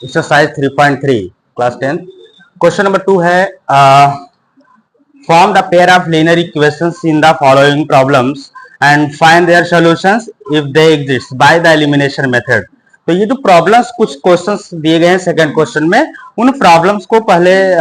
Exercise 3.3 class 10 question number 2 है form the pair of linear equations in the following problems and find their solutions if they exist by the elimination method. तो ये जो problems कुछ questions दिए गए हैं second question में, उन प्रॉब्लम्स को पहले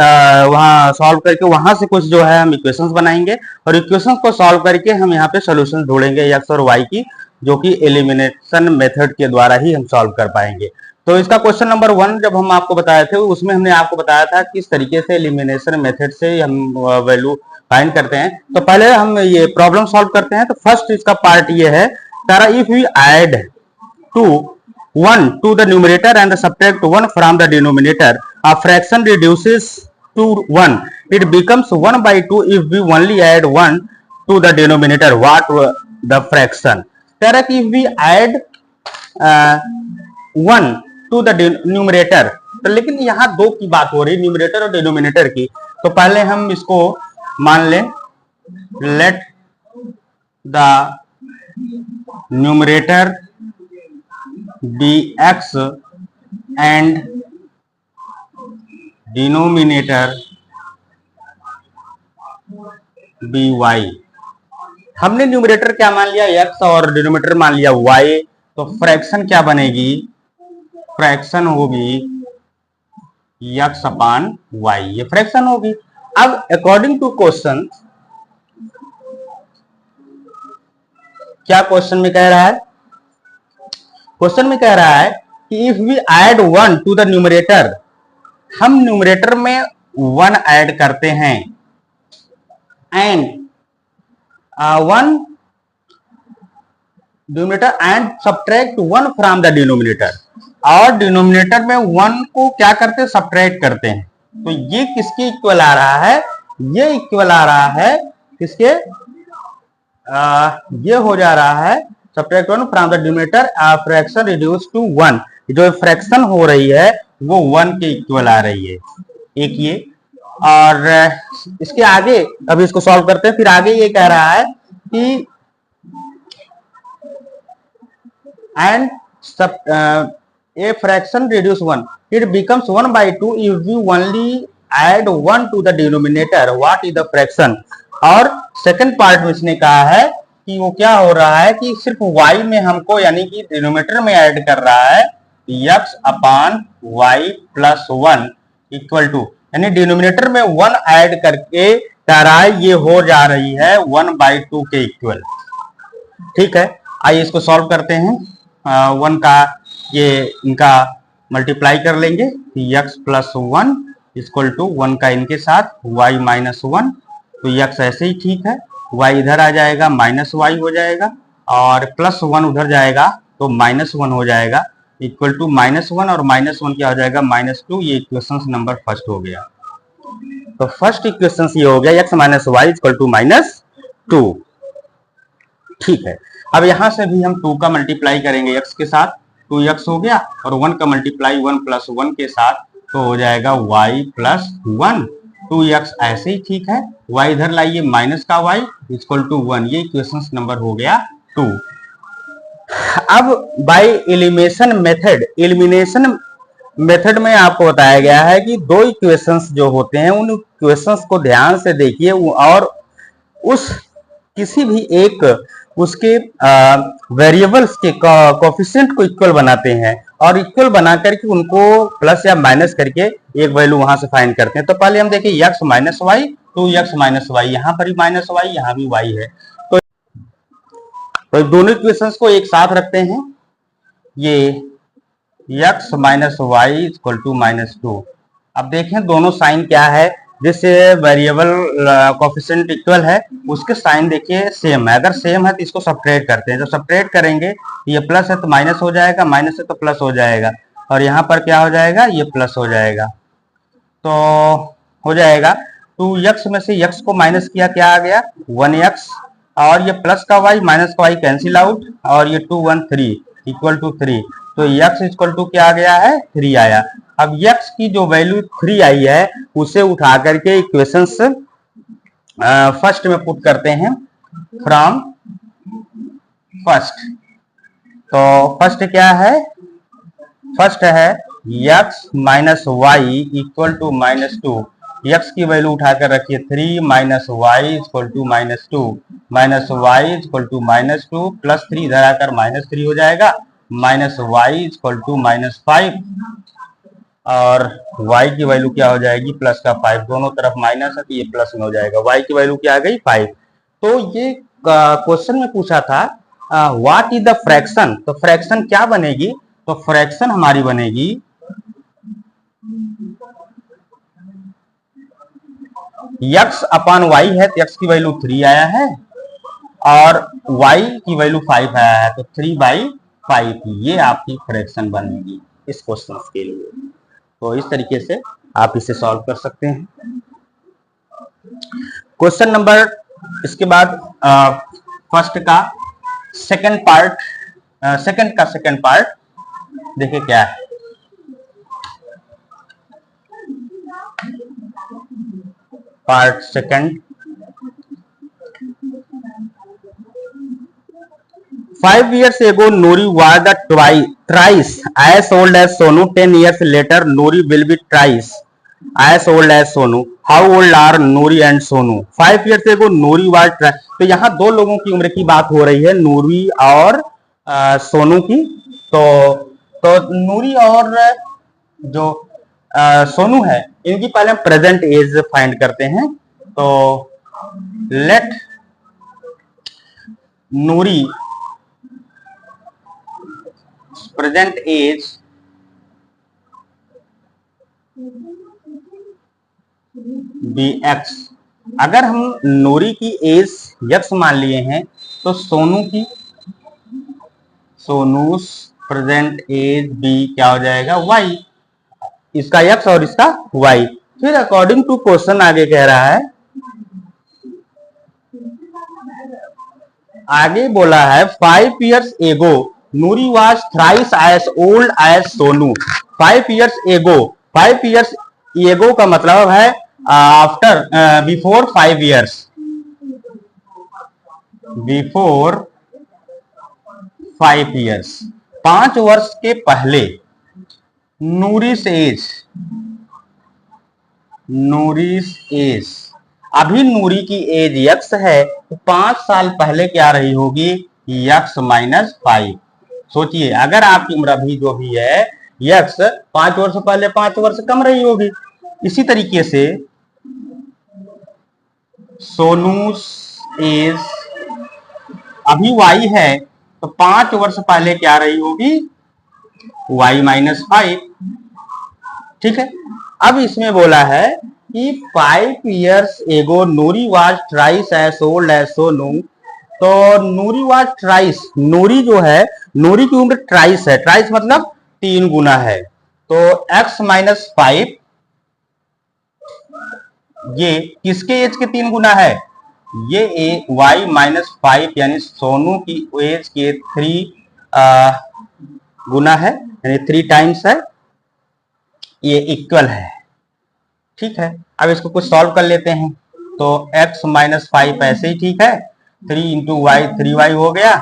वहां सॉल्व करके वहां से कुछ जो है हम इक्वेशंस बनाएंगे और इक्वेशंस को सॉल्व करके हम यहाँ पे सॉल्यूशंस ढूंढेंगे एक्स और वाई की, जो कि एलिमिनेशन मेथड के द्वारा ही हम सॉल्व कर पाएंगे। तो इसका क्वेश्चन नंबर 1 जब हम आपको बताए थे उसमें हमने आपको बताया था किस तरीके से एलिमिनेशन मेथड से हम वैल्यू फाइंड करते हैं। तो पहले हम ये प्रॉब्लम सॉल्व करते हैं। तो फर्स्ट इसका पार्ट ये है, तारा if we add two 1 to the numerator and subtract 1 from the denominator, a fraction reduces to 1. It becomes 1 by 2 if we only add 1 to the denominator. What the fraction? If we add 1 to the numerator, तो लेकिन यहाँ दो की बात हो रही है, numerator और डिनोमिनेटर की। तो पहले हम इसको मान लें, let the numerator be x and denominator be y। हमने न्यूमरेटर क्या मान लिया x और डिनोमिनेटर मान लिया y। तो फ्रैक्शन क्या बनेगी? फ्रैक्शन होगी x अपान y, ये फ्रैक्शन होगी। अब अकॉर्डिंग टू क्वेश्चन, क्या क्वेश्चन में कह रहा है? क्वेश्चन में कह रहा है कि if we add 1 to the numerator, हम न्यूमरेटर में 1 ऐड करते हैं and 1 numerator and subtract 1 from the denominator, और डिनोमिनेटर में 1 को क्या करते हैं? सब्ट्रैक्ट करते हैं। तो ये किसके इक्वल आ रहा है? ये इक्वल आ रहा है किसके? ये हो जा रहा है subtract 1 from the denominator, fraction reduced to 1। जो फ्रैक्शन हो रही है वो 1 के इक्वल आ रही है, एक ये। और इसके आगे अभी इसको सॉल्व करते हैं। फिर आगे ये कह रहा है कि and a fraction reduce 1, it becomes 1 by 2 if we only add 1 to the denominator, what is the fraction। और सेकंड पार्ट में इसने कहा है कि वो क्या हो रहा है कि सिर्फ y में हमको, यानी कि डिनोमिनेटर में ऐड कर रहा है x upon y plus 1 equal to, यानी डिनोमिनेटर में 1 ऐड करके तराई ये हो जा रही है 1 by 2 के इक्वल। ठीक है, आइए इसको सॉल्व करते हैं। 1 का ये इनका मल्टीप्लाई कर लेंगे, x प्लस 1 इक्वल टू 1 का इनके साथ y माइनस 1। तो x ऐसे ही ठीक है, y इधर आ जाएगा माइनस y हो जाएगा, और प्लस 1 उधर जाएगा तो माइनस 1 हो जाएगा, इक्वल टू माइनस 1 और माइनस 1 क्या हो जाएगा? माइनस 2। ये इक्वेशन नंबर फर्स्ट हो गया। तो फर्स्ट इक्वेशन ये हो गया x minus y equal to minus 2। ठीक है, अब यहां से भी हम 2 का मल्टीप्लाई करेंगे x के साथ, 2x हो गया, और 1 का मल्टीप्लाई 1 प्लस 1 के साथ तो हो जाएगा y प्लस 1। 2x ऐसे ही ठीक है, y इधर लाइए माइनस का y इक्वल टू 1। ये इक्वेशन नंबर हो गया 2। अब बाय एलिमिनेशन मेथड में आपको बताया गया है कि दो इक्वेशंस जो होते हैं उन इक्वेशंस को ध्यान से देखिए और उस किसी भी एक उसके वेरिएबल्स के कोफिशिएंट को इक्वल बनाते हैं, और इक्वल बना करके उनको प्लस या माइनस करके एक वैल्यू वहां से फाइंड करते हैं। तो पहले हम देखिए x minus y, 2x minus y, यहाँ पर भी माइनस वाई, यहाँ भी y है। तो दोनों इक्वेशंस को एक साथ रखते हैं, ये x minus y equal to minus 2। अब देखें दोनों साइन क्या है, जिससे वेरिएबल कोफिशिएंट इक्वल है उसके साइन देखिए सेम है। अगर सेम है तो इसको सब्ट्रैक्ट करते हैं, जब सब्ट्रैक्ट करेंगे ये प्लस है तो माइनस हो जाएगा, माइनस है तो प्लस हो जाएगा, और यहाँ पर क्या हो जाएगा? ये प्लस हो जाएगा। तो हो जाएगा 2x में से x को माइनस किया, क्या आ गया? 1x, और ये प्लस का y माइनस का y कैंसिल आउट, और ये 2 1 3 इक्वल टू 3। तो x इक्वल टू क्या आ गया है? 3 आया। अब x की जो वैल्यू 3 आई है उसे उठा करके इक्वेशंस फर्स्ट में पुट करते हैं, फ्रॉम फर्स्ट। तो फर्स्ट क्या है? फर्स्ट है x minus y equal to -2। x की वैल्यू उठाकर रखिए 3 minus y equal to -2 minus y equal to -2 plus 3 इधर आकर -3 हो जाएगा माइनस वाई इक्वल टू -5 और y की वैल्यू क्या हो जाएगी प्लस का 5, दोनों तरफ माइनस है तो ये प्लस में हो जाएगा। y की वैल्यू क्या आ गई 5। तो ये क्वेश्चन में पूछा था व्हाट इज द फ्रैक्शन, तो फ्रैक्शन क्या बनेगी, तो फ्रैक्शन हमारी बनेगी x अपॉन y है तो x की वैल्यू 3 आया है और y की वैल्यू 5 आया है तो 3/5 ये आपकी फ्रैक्शन बनेगी इस क्वेश्चन के लिए। तो इस तरीके से आप इसे सॉल्व कर सकते हैं। क्वेश्चन नंबर इसके बाद फर्स्ट का सेकंड पार्ट देखिए क्या है। Part second, 5 years ago Nuri was thrice as old as Sonu. 10 years later Nuri will be thrice as old as Sonu. How old are Nuri and Sonu? 5 years ago Nuri was thrice. तो यहाँ दो लोगों की उम्र की बात हो रही है, नूरी और सोनू की। तो नूरी और जो सोनू है इनकी पहले हम प्रेजेंट एज फाइंड करते हैं। तो लेट नूरी प्रेजेंट एज बी एक्स। अगर हम नूरी की एज x मान लिए हैं तो सोनूस प्रेजेंट एज बी क्या हो जाएगा y, इसका x और इसका y। फिर अकॉर्डिंग टू क्वेश्चन आगे कह रहा है, आगे बोला है 5 years ago Nuri was thrice as old as Sonu. 5 years ago, 5 years ago का मतलब है after before 5 years, before 5 years, 5 वर्ष के पहले। नूरिस एज, अभी नूरी की एज x है तो 5 साल पहले क्या रही होगी x माइनस 5। सोचिए अगर आपकी उम्र अभी जो भी है x 5 वर्ष पहले 5 वर्ष कम रही होगी। इसी तरीके से सोनूस एज अभी y है तो 5 वर्ष पहले क्या रही होगी y माइनस 5। ठीक है, अब इसमें बोला है कि 5 years ago Noori was thrice as old as Sonu. तो नूरी वाज ट्राइस, नूरी जो है नूरी की उम्र ट्राइस है, ट्राइस मतलब 3 गुना है। तो x माइनस 5 ये किसके एज के 3 गुना है, ये y माइनस 5 यानी सोनू की एज के 3 गुना है यानी 3 टाइम्स है, ये इक्वल है। ठीक है, अब इसको कुछ सॉल्व कर लेते हैं। तो x माइनस 5 ऐसे ही ठीक है, 3 इंटू वाई 3y हो गया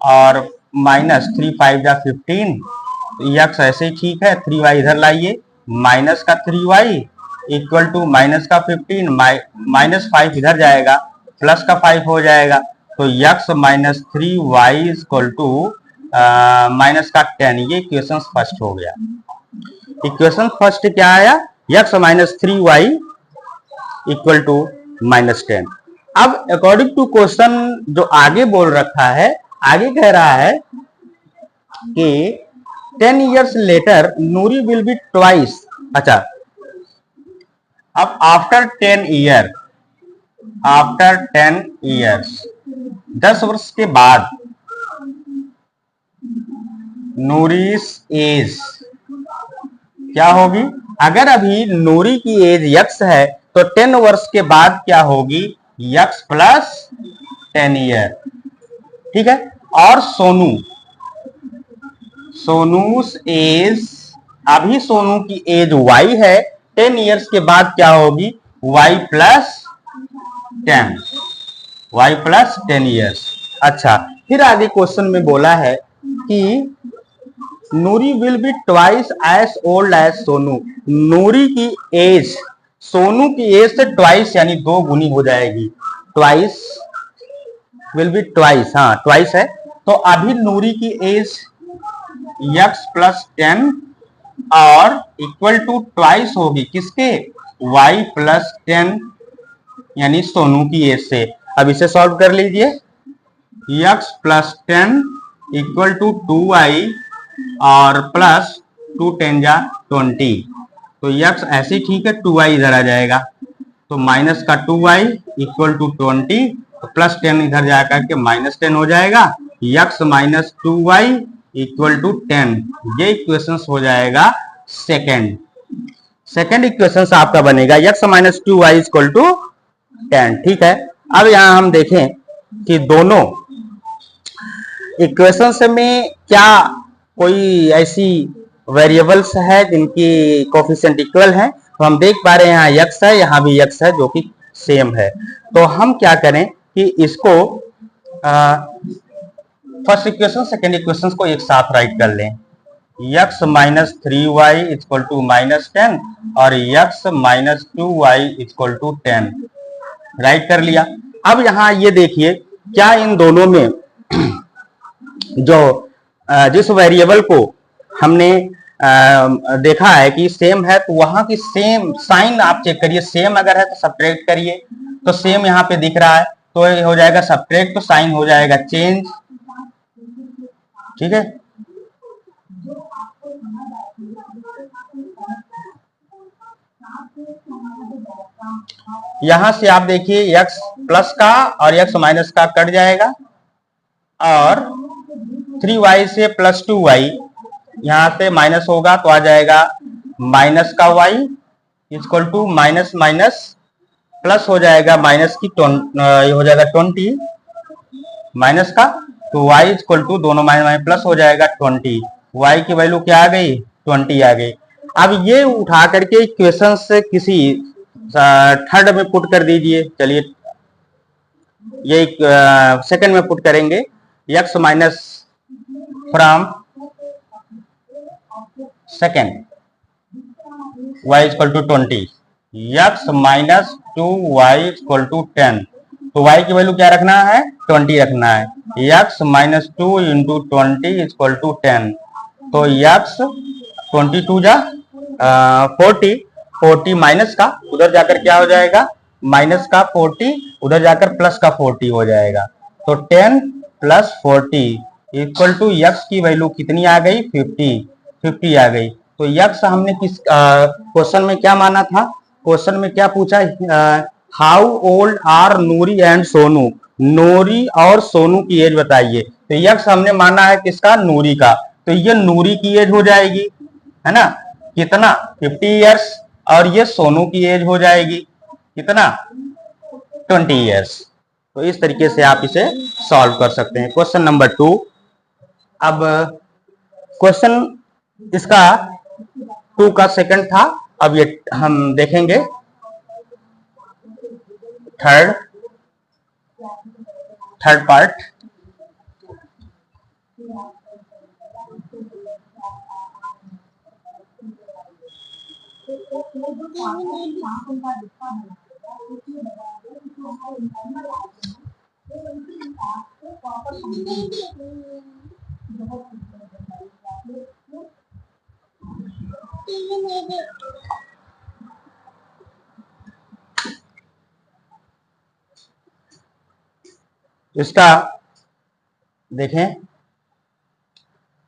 और माइनस 3 5 जा 15, x ऐसे ही ठीक है, 3y इधर लाइए, माइनस का 3y इक्वल टू माइनस का 15, माइनस 5 इधर जाएगा प्लस का 5 हो जाएगा। तो x minus 3y equal to minus का 10, ये इक्वेशन फर्स्ट हो गया। इक्वेशन फर्स्ट क्या आया, x minus 3y equal to minus 10। अब अकॉर्डिंग टू क्वेश्चन जो आगे बोल रखा है, आगे कह रहा है कि 10 years later Noori will be twice. अच्छा, अब आफ्टर 10 years 10 वर्ष के बाद नूरीस एज क्या होगी। अगर अभी नूरी की एज x है तो 10 वर्ष के बाद क्या होगी x प्लस 10 ईयर। ठीक है, और सोनूस एज, अभी सोनू की एज y है, 10 इयर्स के बाद क्या होगी y प्लस 10 इयर्स। अच्छा, फिर आगे क्वेश्चन में बोला है कि Noori will be twice as old as Sonu. Noori की एज सोनू की एज से ट्वाइस यानी 2 गुनी हो जाएगी। ट्वाइस विल बी ट्वाइस, हाँ ट्वाइस है। तो अभी नूरी की एज x प्लस 10 और इक्वल टू ट्वाइस होगी किसके, y प्लस 10 यानी सोनू की एज से। अब इसे सॉल्व कर लीजिए। x plus 10 equal to 2y और प्लस 2 10 जा 20। तो x ऐसे ठीक है, 2y इधर आ जाएगा तो माइनस का 2y इक्वल टू 20, तो प्लस 10 इधर जाकर के माइनस 10 हो जाएगा। x minus 2y equal to 10, ये इक्वेशन हो जाएगा सेकेंड इक्वेशन आपका बनेगा x minus 2y equal to 10। ठीक है, अब यहां हम देखें कि दोनों इक्वेशंस में क्या कोई ऐसी वेरिएबल्स है जिनकी कोफिशिएंट इक्वल है। तो हम देख पा रहे हैं यहाँ x है, यहाँ भी x है जो कि सेम है। तो हम क्या करें कि इसको फर्स्ट इक्वेशन सेकेंड इक्वेशन को एक साथ राइट कर लें। x minus 3y equal to minus 10 और x minus 2y equal to 10 write कर लिया। अब यहाँ ये देखिए क्या इन दोनों में जो जिस वेरिएबल को हमने देखा है कि सेम है, तो वहां की सेम साइन आप चेक करिए। सेम अगर है तो सब्ट्रैक्ट करिए, तो सेम यहाँ पे दिख रहा है तो ये हो जाएगा सब्ट्रैक्ट, तो साइन हो जाएगा चेंज। ठीक है, यहां से आप देखिए x प्लस का और x माइनस का कट जाएगा और 3y से प्लस 2y यहां से माइनस होगा तो आ जाएगा माइनस का y equal to minus minus plus हो जाएगा माइनस की ये हो जाएगा 20 माइनस का, तो y इक्वल टू दोनों माइनस प्लस हो जाएगा 20। y की वैल्यू क्या आ गई, 20 आ गई। अब ये उठा करके इक्वेशन से किसी थर्ड में पुट कर दीजिए। चलिए ये सेकंड में पुट करेंगे। x minus from second y equal to 20, x minus 2y equal to 10। तो y की वैल्यू क्या रखना है, 20 रखना है। x minus 2 into 20 equal to 10, तो x 22 जा 40 माइनस का उधर जाकर क्या हो जाएगा, माइनस का 40 उधर जाकर प्लस का 40 हो जाएगा। तो 10 प्लस 40 इक्वल टू x की वैल्यू कितनी आ गई, 50 आ गई। तो x हमने किस क्वेश्चन में क्या माना था, क्वेश्चन में क्या पूछा, how old are Noori and Sonu. Noori और सोनू की एज बताइए। तो x हमने माना है किसका, नूरी का, तो ये नूरी की एज हो जाएगी, है ना, कितना 50 इयर्स, और ये सोनू की एज हो जाएगी कितना 20 इयर्स। तो इस तरीके से आप इसे सॉल्व कर सकते हैं। Question number 2। अब क्वेश्चन इसका 2 का सेकंड था, अब ये हम देखेंगे थर्ड पार्ट। इसका देखें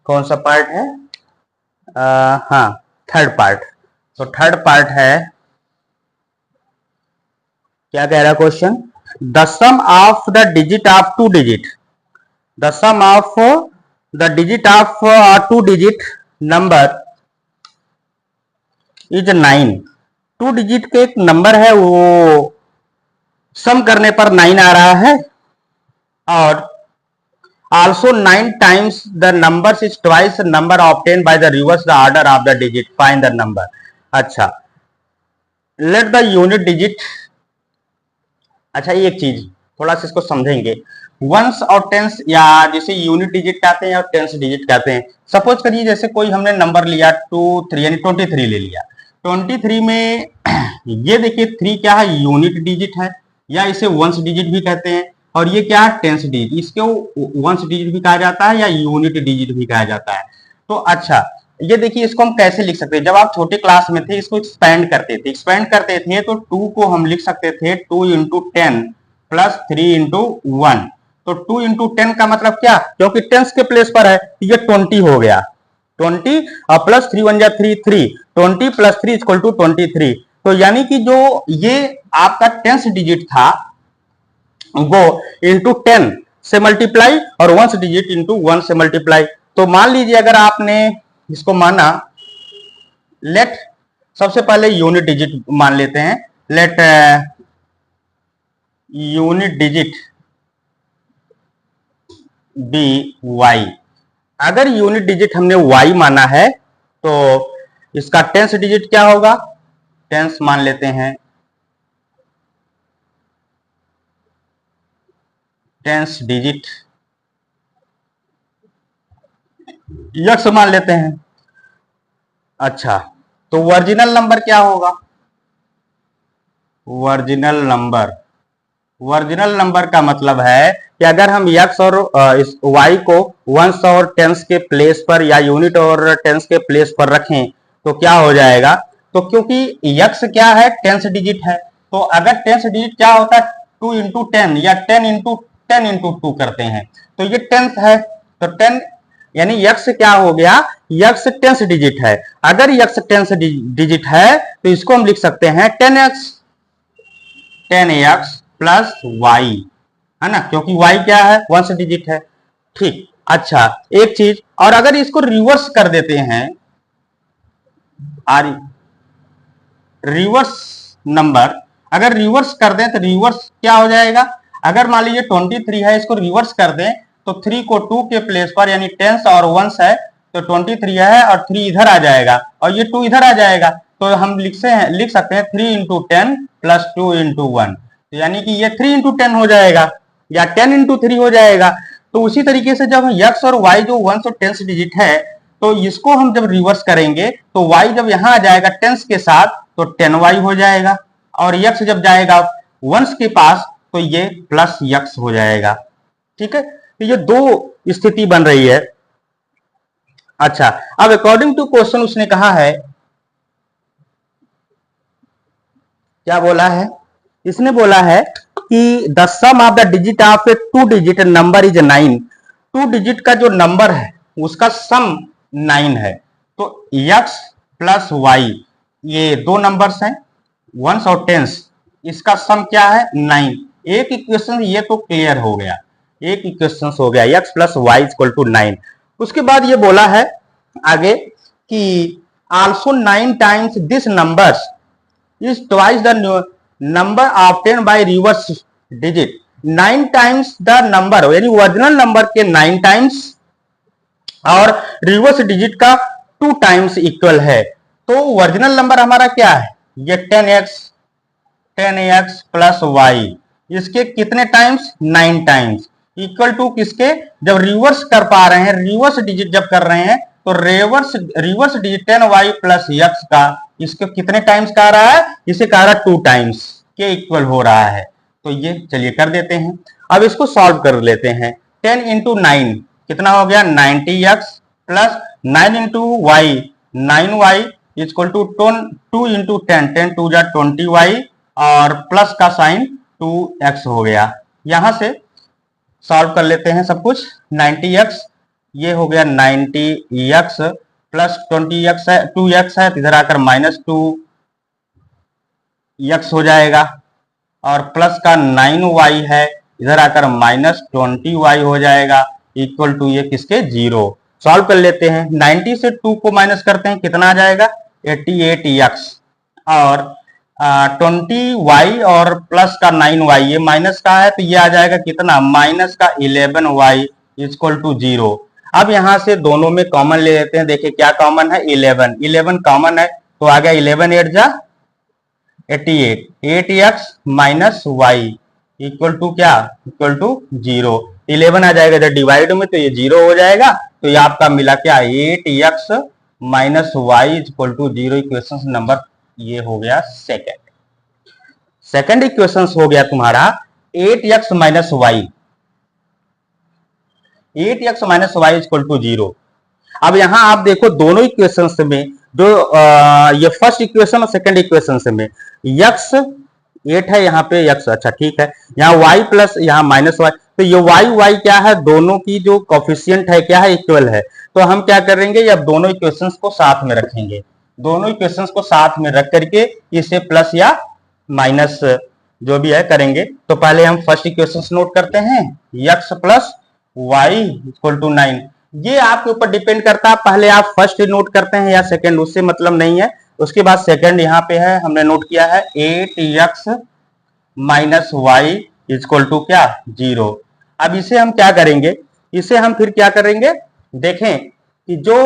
कौन सा पार्ट है, हाँ थर्ड पार्ट। तो थर्ड पार्ट है, क्या कह रहा है question, the sum of the digit of 2 digit, the sum of the digit of 2 digit number is 9। 2 digit के एक नंबर है, वो सम करने पर 9 आ रहा है, और also 9 times the numbers is twice the number obtained by the reverse the order of the digit, find the number। अच्छा, let the unit digit, अच्छा एक चीज थोड़ा सा इसको समझेंगे। वंस और टेंस या जैसे यूनिट डिजिट कहते हैं और टेंस डिजिट कहते हैं। सपोज करिए जैसे कोई हमने नंबर लिया 2 3 यानी 23 ले लिया। 23 में ये देखिए 3 क्या है, यूनिट डिजिट है या इसे वंस डिजिट भी कहते हैं, और ये क्या है, टेंस डिजिट। इसको वंस डिजिट भी कहा जाता है या यूनिट डिजिट भी कहा जाता है। तो अच्छा ये देखिए इसको हम कैसे लिख सकते हैं। जब आप छोटे क्लास में थे इसको एक्सपेंड करते थे तो 2 को हम लिख सकते थे 2 इंटू 10 प्लस 3 इंटू 1। तो 2 इंटू 10 का मतलब क्या, क्योंकि टेंस के प्लेस पर है तो ये 20 हो गया। 20 और प्लस 3 1 जा 3 3, 20 प्लस 3 इक्वल टू 23। तो यानी कि जो ये आपका टेंस डिजिट था वो इंटू 10 से मल्टीप्लाई और वंस डिजिट इंटू 1 से मल्टीप्लाई। तो मान लीजिए अगर आपने इसको माना, लेट सबसे पहले यूनिट डिजिट मान लेते हैं। Let unit digit be y. अगर यूनिट डिजिट हमने वाई माना है तो इसका टेंस डिजिट क्या होगा, टेंस मान लेते हैं, टेंस डिजिट यक्स मान लेते हैं। अच्छा तो वर्जिनल नंबर क्या होगा, वर्जिनल नंबर का मतलब है कि अगर हम यक्स और इस वाई को वंस और टेंस के प्लेस पर या यूनिट और टेंस के प्लेस पर रखें तो क्या हो जाएगा। तो क्योंकि यक्स क्या है, टेंस डिजिट है, तो अगर टेंस डिजिट क्या होता है 2 इंटू 10 या 10 इंटू 2 करते हैं तो ये टेंस है। तो 10 यानी यक्स क्या हो गया, यक्स टेंस डिजिट है। अगर यक्स टेंस डिजिट है तो इसको हम लिख सकते हैं 10x प्लस वाई, है ना, क्योंकि y क्या है, वंस डिजिट है। ठीक, अच्छा एक चीज और, अगर इसको रिवर्स कर देते हैं, रिवर्स नंबर अगर रिवर्स कर दें तो रिवर्स क्या हो जाएगा। अगर मान लीजिए 23 है, इसको रिवर्स कर दें तो 3 को 2 के प्लेस पर यानी टेंस और वंस है तो 23 है और 3 इधर आ जाएगा और ये 2 इधर आ जाएगा। तो हम लिख सकते हैं 3 इंटू 10 प्लस 2 इंटू 1, तो यानी कि ये 3 इंटू 10 हो जाएगा या 10 इंटू 3 हो जाएगा। तो उसी तरीके से जब यक्स और वाई जो वंस और टेंस डिजिट है तो इसको हम जब रिवर्स करेंगे तो y जब यहां आ जाएगा टेंस के साथ तो 10y हो जाएगा, और x जब जाएगा वंस के पास तो ये प्लस यक्स हो जाएगा। ठीक है, तो ये दो स्थिति बन रही है। अच्छा अब अकॉर्डिंग टू क्वेश्चन उसने कहा है, क्या बोला है, इसने बोला है कि the sum of the digit of a 2 digit number is 9। 2 digit का जो नंबर है उसका सम 9 है। तो x प्लस वाई ये दो नंबर्स हैं वंस और टेंस, इसका सम क्या है 9। एक इक्वेशन ये तो क्लियर हो गया, एक इक्वेशन हो गया x plus y equal to 9। उसके बाद ये बोला है आगे कि also 9 times this numbers is twice the number obtain by reverse digit. 9 times the number यानी ओरिजिनल नंबर के 9 टाइम्स और रिवर्स डिजिट का 2 टाइम्स इक्वल है। तो ओरिजिनल नंबर हमारा क्या है, ये 10x प्लस वाई, इसके कितने टाइम्स 9 टाइम्स, इक्वल टू किसके, जब रिवर्स कर पा रहे हैं, रिवर्स डिजिट जब कर रहे हैं तो reverse digit 10y plus x का इसके कितने टाइम्स का आ रहा है, इसे कह रहा है 2 टाइम्स के इक्वल हो रहा है। तो ये चलिए कर देते हैं, अब इसको सॉल्व कर लेते हैं। 10 इंटू 9 कितना हो गया 90x plus 9 into y 9y equal to 2 into 10 10 2 जा 20y और प्लस का साइन 2x हो गया। यहां से सॉल्व कर लेते हैं सब कुछ। 90x ये हो गया 90x प्लस 20x है 2x है, इधर आकर माइनस 2x हो जाएगा और प्लस का 9y है, इधर आकर माइनस 20y हो जाएगा इक्वल टू ये किसके 0। सॉल्व कर लेते हैं, 90 से 2 को माइनस करते हैं कितना आ जाएगा 88x और 20y और प्लस का 9y ये माइनस का है तो ये आ जाएगा कितना माइनस का 11y इक्वल टू 0। अब यहां से दोनों में कॉमन ले लेते हैं, देखिए क्या कॉमन है 11 कॉमन है तो आ गया 11 8 जा 88 8x minus y equal to क्या, इक्वल टू 0। 11 आ जाएगा जब डिवाइड में तो ये 0 हो जाएगा। तो ये आपका मिला क्या, 8x minus y equal to 0। Equation number ये हो गया सेकंड इक्वेशन हो गया तुम्हारा 8x minus y, 8x minus y equal to 0। अब यहां आप देखो दोनों इक्वेशंस में जो ये फर्स्ट इक्वेशन और सेकंड इक्वेशन में x 8 है, यहाँ पे x, अच्छा ठीक है, यहाँ y प्लस यहाँ माइनस वाई, तो ये y क्या है, दोनों की जो कोफिशिएंट है क्या है, इक्वल है। तो हम क्या करेंगे, अब दोनों इक्वेशंस को साथ में रखेंगे, दोनों इक्वेशंस को साथ में रख करके इसे प्लस या माइनस जो भी है करेंगे। तो पहले हम फर्स्ट इक्वेशन नोट करते हैं, x plus y equal to 9। ये आपके ऊपर डिपेंड करता है, पहले आप फर्स्ट नोट करते हैं या सेकंड, उससे मतलब नहीं है। उसके बाद सेकंड यहाँ पे है, हमने नोट किया है 8x minus y equal to क्या, 0। अब इसे हम क्या करेंगे, इसे हम फिर क्या करेंगे, देखें कि जो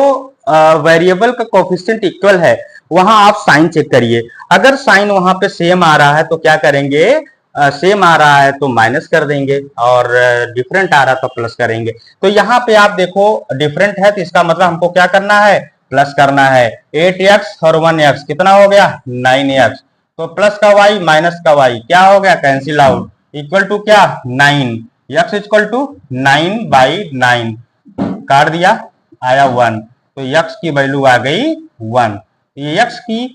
वेरिएबल का कोफिशिएंट इक्वल है वहां आप साइन चेक करिए। अगर साइन वहां पे सेम आ रहा है तो क्या करेंगे, सेम आ रहा है तो माइनस कर देंगे, और डिफरेंट आ रहा तो प्लस करेंगे। तो यहाँ पे आप देखो डिफरेंट है तो इसका मतलब हमको क्या करना है, प्लस करना है। 8x और 1x कितना हो गया, 9x। तो प्लस का y माइनस का y क्या हो गया, कैंसिल आउट, इक्वल टू क्या, 9। x इक्वल टू 9/9 काट दिया, आया 1। तो x की वैल्यू आ गई 1। ये x की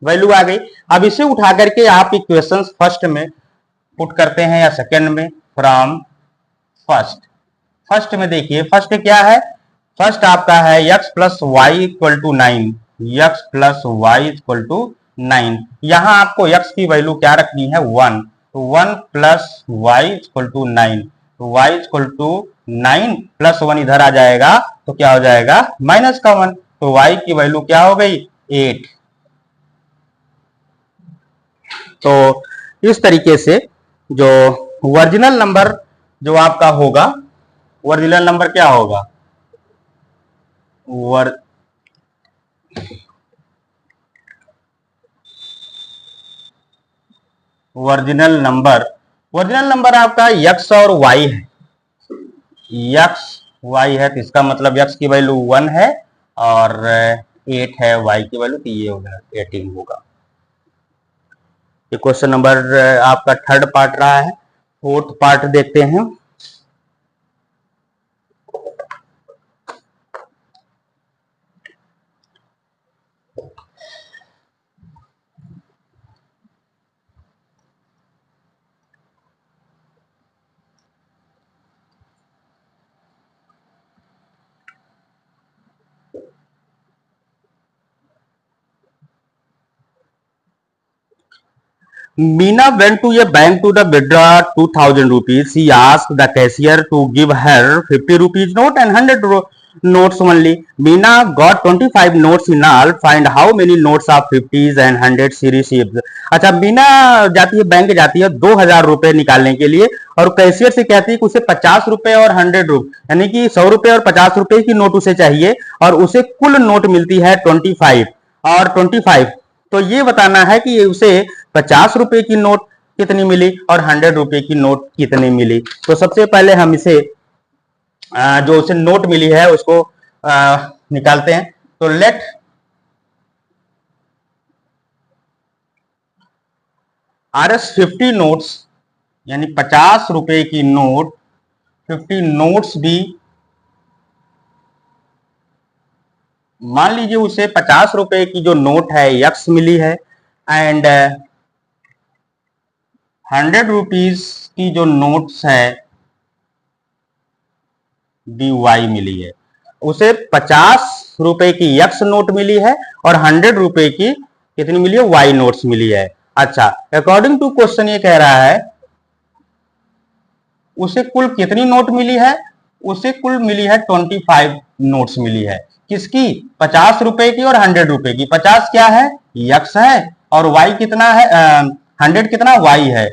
वैल्यू आ गई। अब इसे उठा करके आप इक्वेशन फर्स्ट में पुट करते हैं या सेकंड में, फ्रॉम फर्स्ट में देखिए, फर्स्ट क्या है, फर्स्ट आपका है x plus y equal to 9, x plus y equal to 9। यहां आपको x की वैल्यू क्या रखनी है, 1। तो 1 प्लस वाई इक्वल टू 9, तो y इक्वल टू 9 प्लस 1 इधर आ जाएगा तो क्या हो जाएगा, माइनस का 1। तो y की वैल्यू क्या हो गई, 8। तो इस तरीके से जो ओरिजिनल नंबर जो आपका होगा, ओरिजिनल नंबर क्या होगा, ओरिजिनल नंबर आपका x और y है, x y है, तो इसका मतलब x की वैल्यू 1 है और 8 है y की वैल्यू, तो ये होगा 18 होगा। ये क्वेश्चन नंबर आपका थर्ड पार्ट रहा है। फोर्थ पार्ट देखते हैं। Meena went to a bank to the withdraw 2000 rupees. She asked the cashier to give her 50 rupees note and 100 notes only. Meena got 25 notes in all. Find how many notes of 50s and 100s she received. अच्छा, मीना जाती है bank, जाती है 2000 रुपए निकालने के लिए, और कैशियर से कहती है कि उसे 50 रुपए और 100 रुपए, यानी कि 100 रुपए और 50 रुपए की नोट उसे चाहिए, और उसे कुल नोट मिलती है 25 और 25। तो ये बताना है कि उसे 50 रुपए की नोट कितनी मिली और 100 रुपए की नोट कितनी मिली। तो सबसे पहले हम इसे जो उसे नोट मिली है उसको निकालते हैं। तो लेट RS 50 नोट्स, यानी 50 रुपए की नोट, 50 नोट्स भी, मान लीजिए उसे 50 रुपए की जो नोट है x मिली है, एंड 100 रुपीज की जो नोट्स है dy मिली है। उसे 50 रुपए की x नोट मिली है और 100 रुपए की कितनी मिली है, y नोट्स मिली है। अच्छा, अकॉर्डिंग टू क्वेश्चन ये कह रहा है उसे कुल कितनी नोट मिली है, उसे कुल मिली है 25 नोट्स मिली है। किसकी, 50 रुपए की और 100 रुपए की। 50 क्या है, x है, और y कितना है, 100 कितना, y है,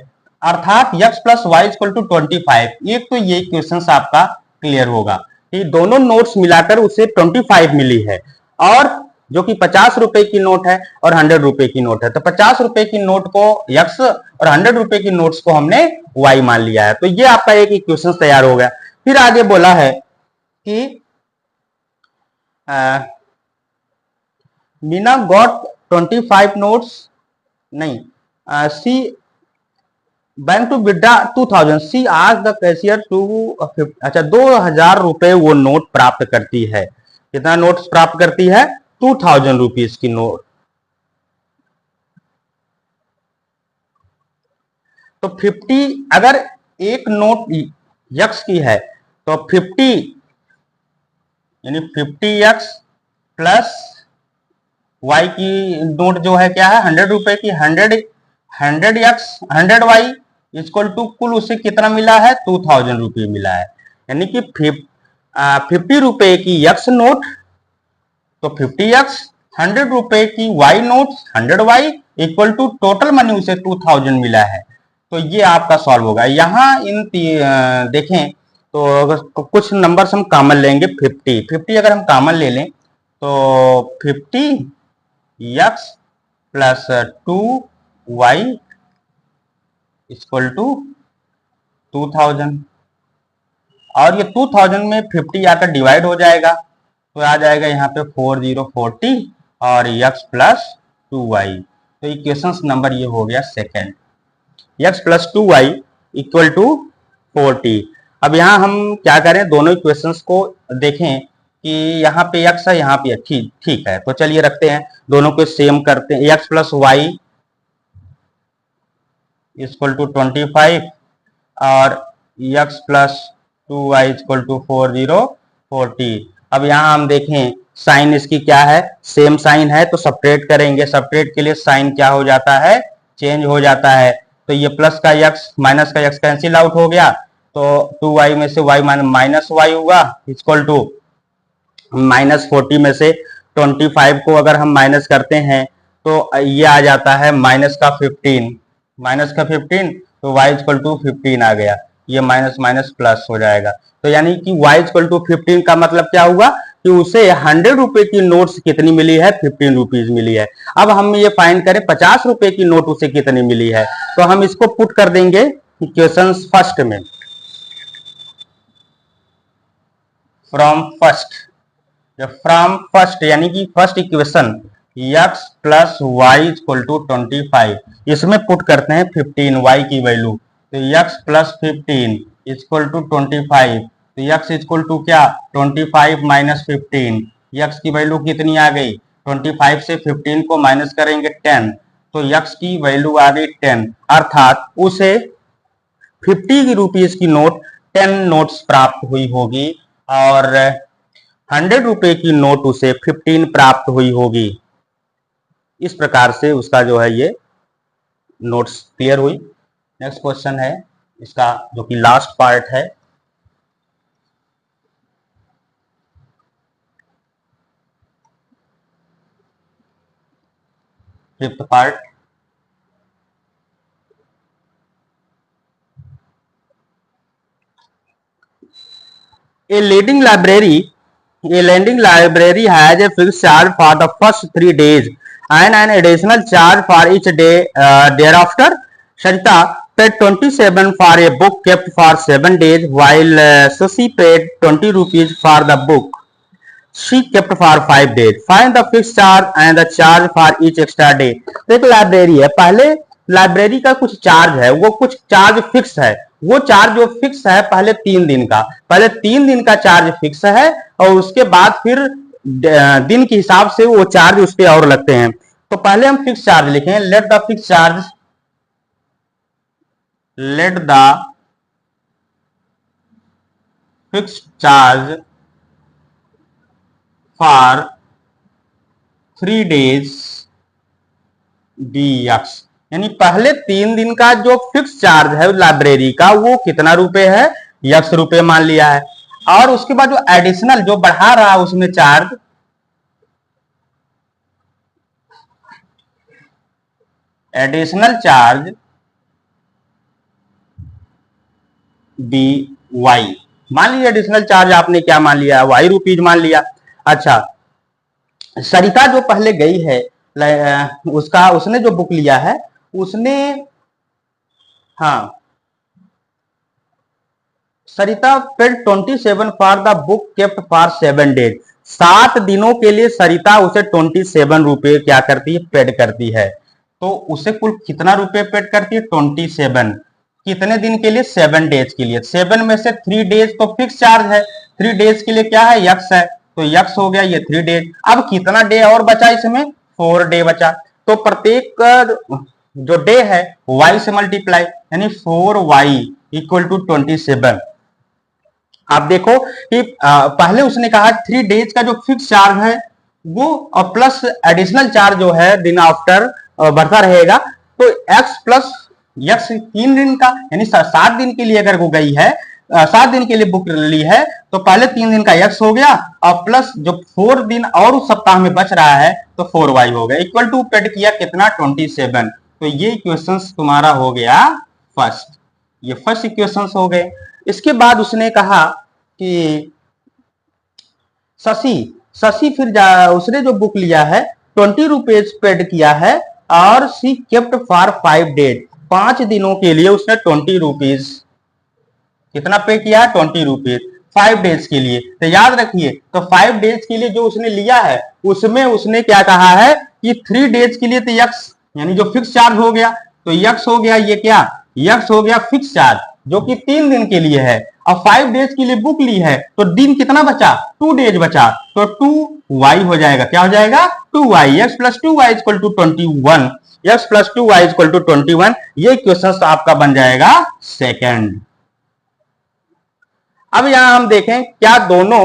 अर्थात x plus y equal to 25। एक तो ये क्वेश्चन आपका क्लियर होगा कि दोनों नोट्स मिलाकर उसे 25 मिली है, और जो कि 50 रुपए की नोट है और 100 रुपए की नोट है। तो 50 रुपए की नोट को x और 100 रुपए की नोट्स को हमने y मान लिया है। तो ये आपका एक इक्वेशन तैयार हो गया। फिर आगे बोला है कि मीना गॉट 25 नोट्स, नहीं, सी बैंक टू विड्रा 2000, सी आज द कैशियर टू, अच्छा 2000 रुपए वो नोट प्राप्त करती है। कितना नोट्स प्राप्त करती है? 2000 रुपीज की नोट। तो 50, अगर एक नोट यक्स की है तो 50 यानी 50x प्लस y की नोट जो है क्या है 100 रुपए की, 100x 100y इक्वल टू कुल उसे कितना मिला है 2000 रुपये मिला है। यानी कि 50 रुपए की यक्स नोट तो 50x, 100 रुपए की y note 100y equal to total money उसे 2000 मिला है। तो ये आपका सॉल्व होगा। यहाँ इन देखें तो अगर कुछ नंबर्स हम कॉमन लेंगे, 50 अगर हम कॉमन ले लें तो 50x plus 2y equal to 2000, और ये 2000 में 50 आकर डिवाइड हो जाएगा तो आ जाएगा यहाँ पे 4040 और x प्लस 2y। तो इक्वेशन नंबर ये हो गया second, x plus 2y equal to 40। अब यहाँ हम क्या करें, दोनों इक्वेशंस को देखें कि यहाँ पे x है यहाँ पे ठीक है। तो चलिए रखते हैं, दोनों को सेम करते हैं। x plus y equal to 25 और x plus 2y equal to 4040। अब यहाँ हम देखें साइन इसकी क्या है, सेम साइन है तो सपरेट करेंगे। सपरेट के लिए साइन क्या हो जाता है, चेंज हो जाता है। तो ये प्लस का x माइनस का x कैंसिल आउट हो गया, तो 2y में से y माइनस y होगा इक्वल टू माइनस 40 में से 25 को अगर हम माइनस करते हैं तो ये आ जाता है माइनस का 15 तो y इक्वल टू 15 आ गया। ये माइनस माइनस प्लस हो जाएगा। तो यानी कि y इक्वल टू 15 का मतलब क्या हुआ कि उसे 100 रुपए की नोट्स कितनी मिली है, 15 रुपीज मिली है। अब हम ये फाइंड करें 50 रुपए की नोट उसे कितनी मिली है, तो हम इसको पुट कर देंगे इक्वेशन फर्स्ट में। फ्रॉम फर्स्ट यानी कि first equation x plus y equal to 25, इसमें पुट करते हैं 15 y की वैल्यू। तो x प्लस 15 इक्वल टू 25, तो x इक्वल टू क्या 25 माइनस 15, x की वैल्यू कितनी आ गई 25 से 15 को माइनस करेंगे 10, तो x की वैल्यू आ गई 10, अर्थात उसे 50 रुपीज की नोट 10 नोट्स प्राप्त हुई होगी और 100 रुपए की नोट उसे 15 प्राप्त हुई होगी। इस प्रकार से उसका जो है ये नोट्स क्लियर हुई। नेक्स्ट क्वेश्चन है इसका जो कि लास्ट पार्ट है, fifth part. A lending library has a fixed charge for the first 3 days and an additional charge for each day thereafter. Sharita paid 27 for a book kept for 7 days while Susi paid 20 rupees for the book she kept for 5 days. Find the fixed charge and the charge for each extra day. तो एक library है, पहले library का कुछ charge है, वो कुछ charge fix है। वो चार्ज जो फिक्स है पहले 3 दिन का चार्ज फिक्स है और उसके बाद फिर दिन के हिसाब से वो चार्ज उस पर और लगते हैं। तो पहले हम फिक्स चार्ज लिखें, let the fix charge for 3 days dx, यानी पहले 3 दिन का जो फिक्स चार्ज है लाइब्रेरी का वो कितना रुपए है, x रुपए मान लिया है। और उसके बाद जो एडिशनल जो बढ़ा रहा है उसमें charge, additional charge be y मान लिया। एडिशनल चार्ज आपने क्या मान लिया, y रुपीज मान लिया। अच्छा, सरिता जो पहले गई है, उसका उसने जो बुक लिया है उसने, हाँ, Sarita paid 27 for the book kept for 7 days. 7 दिनों के लिए सरिता उसे 27 रुपए क्या करती है, पेड करती है। तो उसे कुल कितना रुपए पेड करती है, 27। कितने दिन के लिए, 7 डेज के लिए। 7 में से 3 डेज तो फिक्स चार्ज है, 3 डेज के लिए क्या है, यक्स है, तो यक्स हो गया ये 3 डेज। अब कितना डे और बचा इसमें, 4 डे बचा। तो प्रत्येक जो डे है y से मल्टीप्लाई, यानी 4y इक्वल टू 27। आप देखो कि पहले उसने कहा 3 डेज का जो फिक्स चार्ज है वो, और प्लस एडिशनल चार्ज जो है दिन आफ्टर बढ़ता रहेगा। तो x प्लस यक्स 3 दिन का, यानी 7 दिन के लिए अगर वो गई है, 7 दिन के लिए बुक ली है, तो पहले 3 दिन का यक्स हो गया, और प्लस जो 4 दिन और उस सप्ताह में बच रहा है तो 4y हो गया, इक्वल टू पेड किया कितना, 27। तो ये इक्वेशन तुम्हारा हो गया फर्स्ट, ये फर्स्ट इक्वेशन हो गए। इसके बाद उसने कहा कि शशि शशि फिर उसने जो बुक लिया है 20 रुपीज पेड किया है, और सी केप्ट फॉर 5 डेज। 5 दिनों के लिए उसने 20 रुपीज कितना पे किया है, 20 रुपीज 5 डेज के लिए। तो याद रखिए, तो 5 डेज के लिए जो उसने लिया है उसमें उसने क्या कहा है कि 3 डेज के लिए तो यक्स, यानी जो फिक्स चार्ज हो गया, तो यक्स हो गया, ये क्या, यक्स हो गया फिक्स चार्ज जो कि 3 दिन के लिए है। और 5 डेज के लिए बुक ली है तो दिन कितना बचा, 2 डेज बचा, तो 2y हो जाएगा, क्या हो जाएगा, 2y, x plus 2y equal to 21, x plus 2y equal to 21। ये क्वेश्चन आपका बन जाएगा सेकंड। अब यहां हम देखें क्या दोनों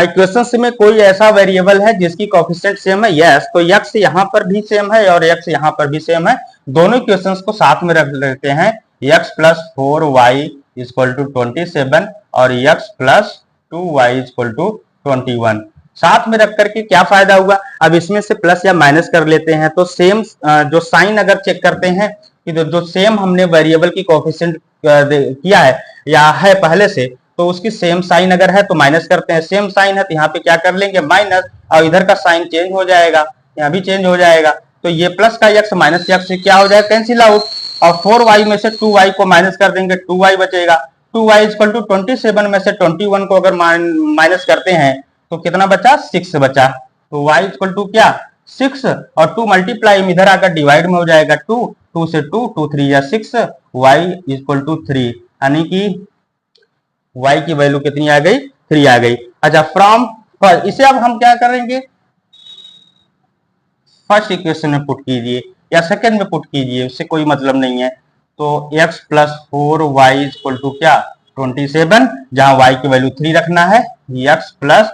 इक्वेशंस में कोई ऐसा वेरिएबल है जिसकी कोएफिशिएंट सेम है, यस। तो x यहां पर भी सेम है और x यहां पर भी सेम है। दोनों इक्वेशंस को साथ में रख लेते हैं, x plus 4y equal to 27 और x plus 2y equal to 21। साथ में रख करके क्या फायदा हुआ, अब इसमें से प्लस या माइनस कर लेते हैं तो सेम जो साइन अगर चेक करते हैं कि जो सेम हमने वेरिएबल की कोएफिशिएंट किया है या है पहले से, तो उसकी सेम साइन अगर है तो माइनस करते हैं, सेम साइन है तो यहाँ पे क्या कर लेंगे, माइनस, और इधर का साइन चेंज हो जाएगा, यहाँ भी चेंज हो जाएगा। तो ये प्लस का x माइनस x से क्या हो जाएगा, कैंसिल आउट, और 4y में से 2y को माइनस कर देंगे, 2y बचेगा। 2y इक्वल टू 27 में से 21 को अगर माइनस करते हैं तो कितना बचा, 6 बचा। तो y इक्वल टू क्या, 6, और 2 मल्टीप्लाई में इधर आकर डिवाइड में हो जाएगा 2, 2 से 2, 2 3 या 6, y इक्वल टू 3, यानी कि y की वैल्यू कितनी आ गई, 3 आ गई। अच्छा, फ्रॉम फर्स्ट, इसे अब हम क्या करेंगे, फर्स्ट इक्वेशन में पुट कीजिए या सेकंड में पुट कीजिए, उससे कोई मतलब नहीं है। तो x plus 4y equal to क्या, 27, जहां y की वैल्यू 3 रखना है, x plus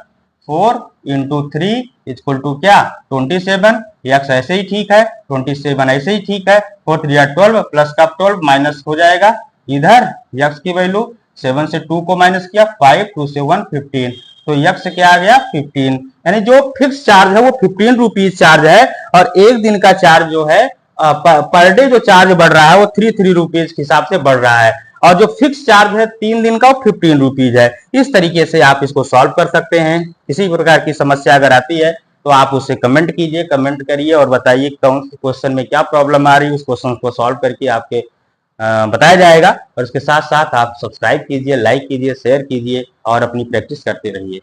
4 into 3 equal to क्या, 27। x ऐसे ही ठीक है, 27 ऐसे ही ठीक है, 4 3 12 प्लस का 12 माइनस हो जाएगा, इधर x की वैल्यू 7 से 2 को माइनस किया, 5 2 से 1 15, तो x क्या आ गया, 15। यानी जो फिक्स चार्ज है वो 15 रुपीज चार्ज है, और एक दिन का चार्ज जो है पर डे जो चार्ज बढ़ रहा है वो 3 रुपीज के हिसाब से बढ़ रहा है, और जो फिक्स चार्ज है 3 दिन का वो 15 रुपीज है। इस तरीके से आप इसको सॉल्व कर सकते हैं। किसी प्रकार की समस्या अगर आती है तो आप उससे कमेंट कीजिए, कमेंट करिए और बताइए कौन से क्वेश्चन में क्या प्रॉब्लम आ रही है, उस क्वेश्चन को सॉल्व करके आपके बताया जाएगा। और इसके साथ साथ आप सब्सक्राइब कीजिए, लाइक कीजिए, शेयर कीजिए और अपनी प्रैक्टिस करते रहिए।